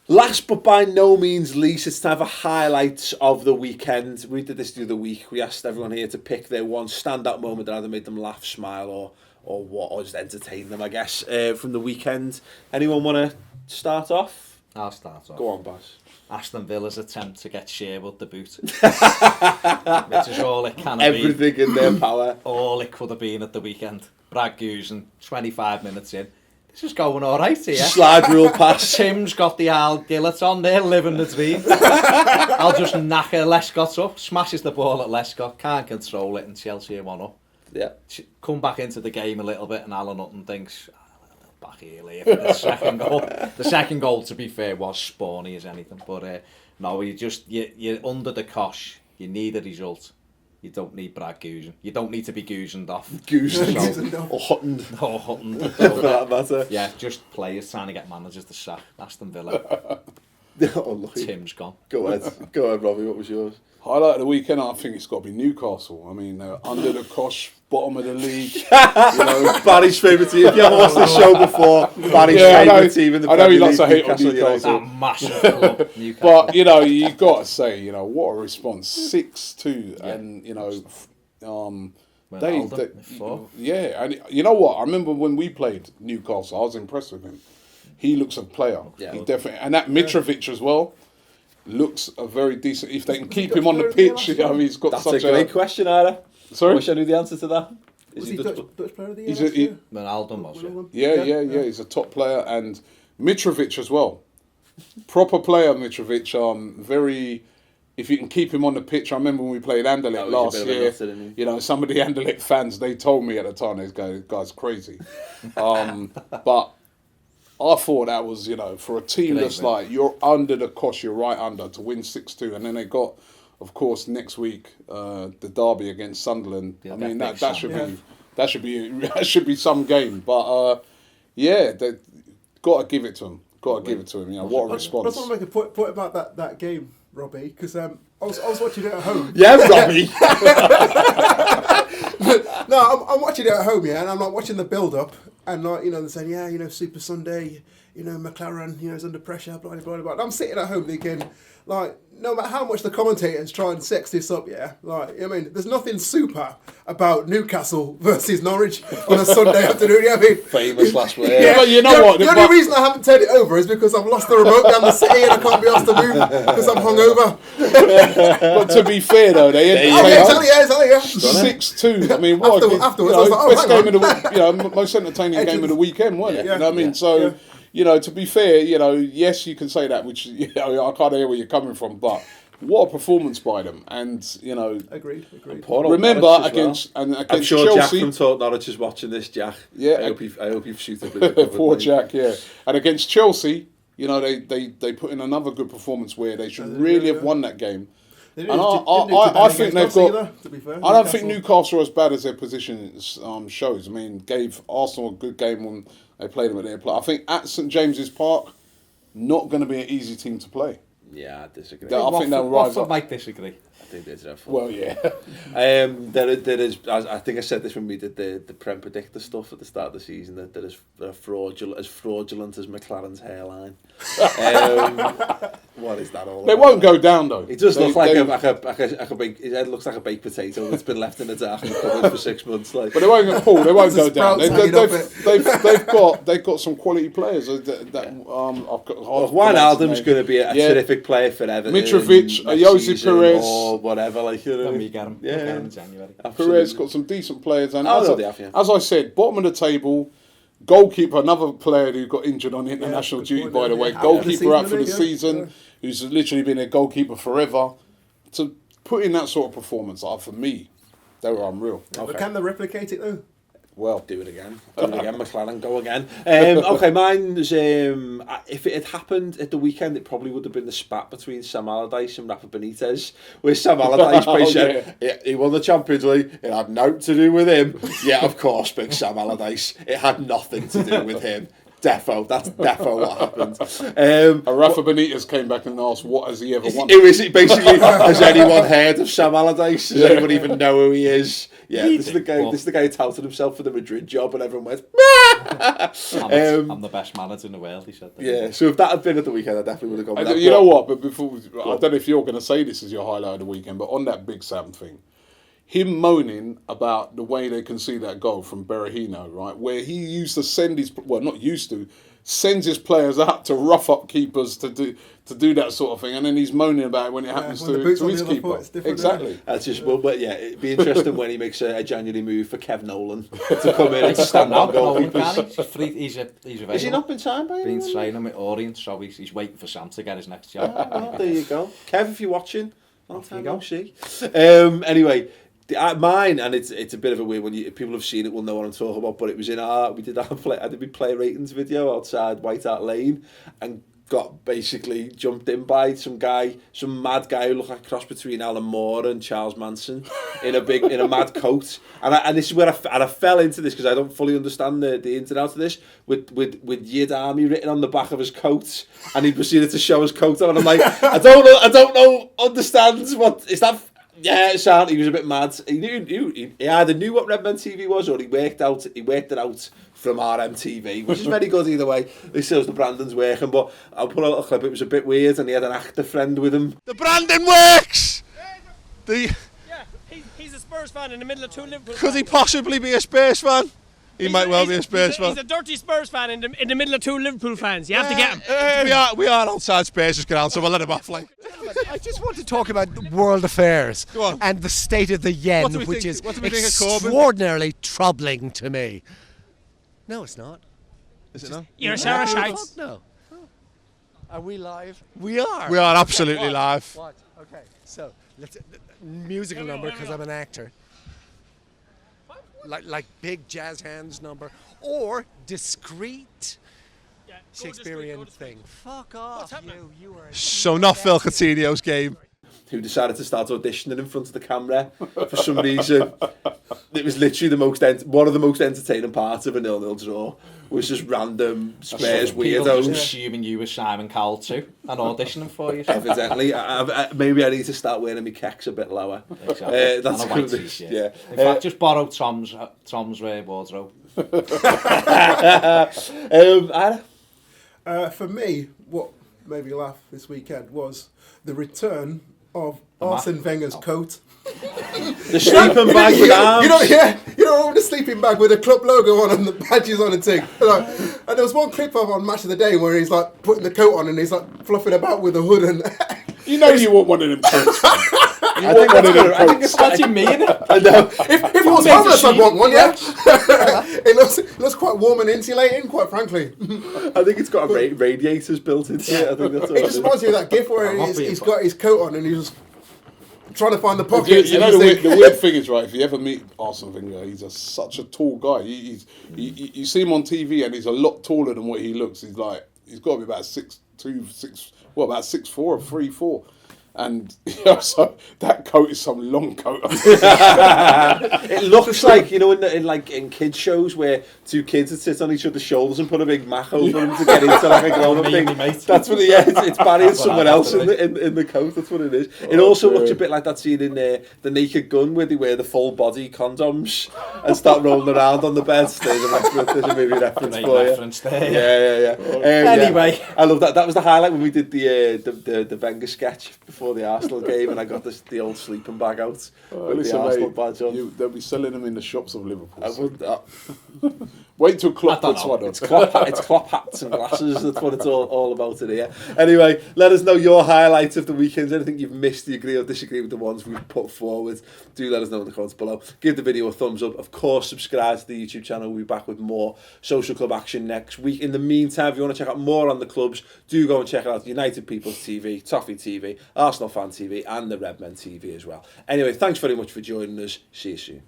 Last but by no means least, it's time for highlights of the weekend. We did this through the week. We asked everyone here to pick their one standout moment that either made them laugh, smile, or just entertain them, I guess, from the weekend. Anyone want to start off? I'll start off. Go on, boss. Aston Villa's attempt to get Sherwood the boot. Which is all it can be. Everything in their power. All it could have been at the weekend. Brad Guzan, 25 minutes in. This is going all right here. Slide rule pass. Tim's got the Al Gillett on there, living the dream. I'll just knacker Lescott up, smashes the ball at Lescott, can't control it, and Chelsea are 1-up. Yeah. Come back into the game a little bit, and Alan Hutton thinks, back here for the second goal. The second goal, to be fair, was spawny as anything, but no, you're under the cosh. You need a result. You don't need Brad Guzan. You don't need to be Guzaned off. Guzaned off. Or Hutton. Or Hutton. For that matter. Yeah, just players trying to get managers to sack. Aston Villa. Unlucky. Tim's gone. Go ahead, Robbie. What was yours? Highlight of the weekend, I think it's got to be Newcastle. I mean, they're under the cosh, bottom of the league. Barry's favourite team. If you haven't watched the show before, Barry's favourite team in the Premier League. I know he likes to hate on Newcastle. That massive club, Newcastle. But, you've got to say, what a response. 6-2. Yeah. And, and you know what? I remember when we played Newcastle, I was impressed with him. He looks a player. Yeah. He definitely, and that Mitrovic as well. Looks a very decent. If they can keep him on the pitch, he's got That's such a great question, Ira. Sorry, I wish I knew the answer to that. Was he Dutch player of the year? Ronaldo was. Yeah. He's a top player, and Mitrovic as well. Proper player, Mitrovic. Very. If you can keep him on the pitch, I remember when we played Anderlecht last year. Some of the Anderlecht fans, they told me at the time, this guy's crazy. But I thought that was, for a team that's like, you're under the cosh, you're right under, to win 6-2. And then they got, of course, next week, the derby against Sunderland. Yeah, I mean, that should be some game. But, they've got to give it to him. What a response. I just want to make a point about that game, Robbie, because I was watching it at home. Yeah, Robbie. No, I'm watching it at home, and I'm like watching the build-up, and they're saying, Super Sunday, McLaren, is under pressure, blah, blah, blah. And I'm sitting at home thinking, like, no matter how much the commentators try and sex this up, there's nothing super about Newcastle versus Norwich on a Sunday afternoon. Famous last word. Yeah, but you know what? The only reason I haven't turned it over is because I've lost the remote down the city and I can't be asked to move because I'm hungover. But to be fair, though, they tell you. 6-2. I mean, what? Afterwards, I was like, best game of the most entertaining game of the weekend, wasn't it? You know what I mean? So. To be fair, yes, you can say that, which, I can't hear where you're coming from, but what a performance by them. And, Agreed. Remember, against I'm sure Chelsea, Jack from Talk Norwich is watching this, Jack. Yeah. I hope you've suitably recovered. Poor Jack, yeah. And against Chelsea, they put in another good perforce where they should really have won that game. And I think they've got. Either, to be fair. I don't think Newcastle are as bad as their position shows. I mean, gave Arsenal a good game when they played them at their play. I think at St James's Park, not going to be an easy team to play. Yeah, I disagree. I think they'll rise up. Might disagree. I think they deserve well, yeah. There is. I think I said this when we did the Prem Predictor stuff at the start of the season. That there is as fraudulent as McLaren's hairline. What is that all? They won't go down though. It does look like a big. His head looks like a baked potato that's been left in the dark and covered for 6 months. Like. But they won't go down. They've got some quality players. Wijnaldum's going to be a terrific player for Everton. Mitrovic, Jose Perez, or whatever. When we get him, in January. Perez got some decent players, and as I said, bottom of the table. Goalkeeper, another player who got injured on international duty, by the way. Goalkeeper out for the season, who's literally been a goalkeeper forever. To put in that sort of performance, for me, they were unreal. But can they replicate it though? Well, do it again, McLaren, go again. Okay, mine's if it had happened at the weekend, it probably would have been the spat between Sam Allardyce and Rafa Benitez, where Sam Allardyce basically said he won the Champions League. It had nothing to do with him. Yeah, of course, big Sam Allardyce. It had nothing to do with him. That's defo what happened. Rafa Benitez came back and asked, what has he ever won? It was basically, has anyone heard of Sam Allardyce? Does anyone even know who he is? Yeah, this is the guy who touted himself for the Madrid job, and everyone went, I'm the best manager in the world, he said that. Yeah, so if that had been at the weekend, I definitely would have gone with that. You know what? But before, I don't know if you're going to say this as your highlight of the weekend, but on that Big Sam thing, him moaning about the way they concede that goal from Berahino, right? Where he used to send his, well, not used to, sends his players out to rough up keepers to do that sort of thing, and then he's moaning about it when it happens to his keeper. Exactly. That's just, but yeah, it'd be interesting when he makes a January move for Kev Nolan to come in and stand up goalkeepers. He's available. Has he not been signed by anyone? Been training with Orient, so he's waiting for Sam to get his next job. Well, there you go. Kev, if you're watching, long time no see. Anyway, mine, and it's a bit of a weird one. People have seen it, will know what I'm talking about. But it was we did our play ratings video outside White Hart Lane, and got basically jumped in by some mad guy who looked like a cross between Alan Moore and Charles Manson in a mad coat. And this is where I fell into this because I don't fully understand the ins and outs of this. With Yid Army written on the back of his coat, and he proceeded to show his coat on. And I'm like, I don't know, understands what is that. Yeah, he was a bit mad. He either knew what Redmen TV was, or he worked it out from RMTV, which is very good either way. This shows the Brandon's working, but I'll put a little clip. It was a bit weird, and he had an actor friend with him. The Brandon works. He's a Spurs fan in the middle of two Liverpool. Could he possibly be a Spurs fan? He might well be a Spurs fan. He's a dirty Spurs fan in the middle of two Liverpool fans. You have to get him. We are outside Spurs, just get out, so we'll let him off. Like. I just want to talk about world affairs and the state of the yen, which is extraordinarily troubling to me. No, it's not. Is it not? You're Sarah Shites. No. Are we live? We are. We are absolutely live. What? Okay, so let's musical number because I'm an actor. Like big jazz hands number or discreet Shakespearean thing. Fuck off, you are. So not Phil Coutinho's game. Who decided to start auditioning in front of the camera for some reason. It was literally one of the most entertaining parts of a 0-0 draw. Was just random Spurs weirdos. Assuming you were Simon Cowell too and auditioning for you. Evidently, maybe I need to start wearing my kecks a bit lower. Exactly. That's good. Yeah. In fact, just borrow Tom's wardrobe. For me, what made me laugh this weekend was the return of Arsene Wenger's coat. The sleeping bag with arms. The sleeping bag with the club logo on and the badges on and thing. And there was one clip on Match of the Day where he's like putting the coat on and he's like fluffing about with the hood and. You want one of them coats. I think it's got me in it. I know. If it was homeless, I'd want one, yeah. It looks quite warm and insulating, quite frankly. I think it's got radiators built into it. I think that's all it just reminds me of that gif where he's got his coat on and he's just trying to find the pockets. The weird thing is, right, if you ever meet Arsene Wenger, he's such a tall guy. You see him on TV and he's a lot taller than what he looks. He's got to be about 6'2", about 6'4" or 3'4". And so that coat is some long coat. It looks like in kids shows where two kids would sit on each other's shoulders and put a big mac over them to get into like a grown-up thing. That's what it's Barry and someone else in the coat. That's what it is. It also looks a bit like that scene in The Naked Gun where they wear the full body condoms and start rolling around on the bed. There's a movie reference for you. Yeah. Anyway, I love that. That was the highlight when we did the Wenger sketch before the Arsenal game, and I got the old sleeping bag out with the Arsenal badge on. They'll be selling them in the shops of Liverpool. I would. Wait till Klopp puts one on. It's Klopp hats and glasses. That's what it's all about in here. Anyway, let us know your highlights of the weekends. Anything you've missed, you agree or disagree with the ones we've put forward. Do let us know in the comments below. Give the video a thumbs up. Of course, subscribe to the YouTube channel. We'll be back with more Social Club action next week. In the meantime, if you want to check out more on the clubs, do go and check out United People's TV, Toffee TV, Arsenal Fan TV, and the Redmen TV as well. Anyway, thanks very much for joining us. See you soon.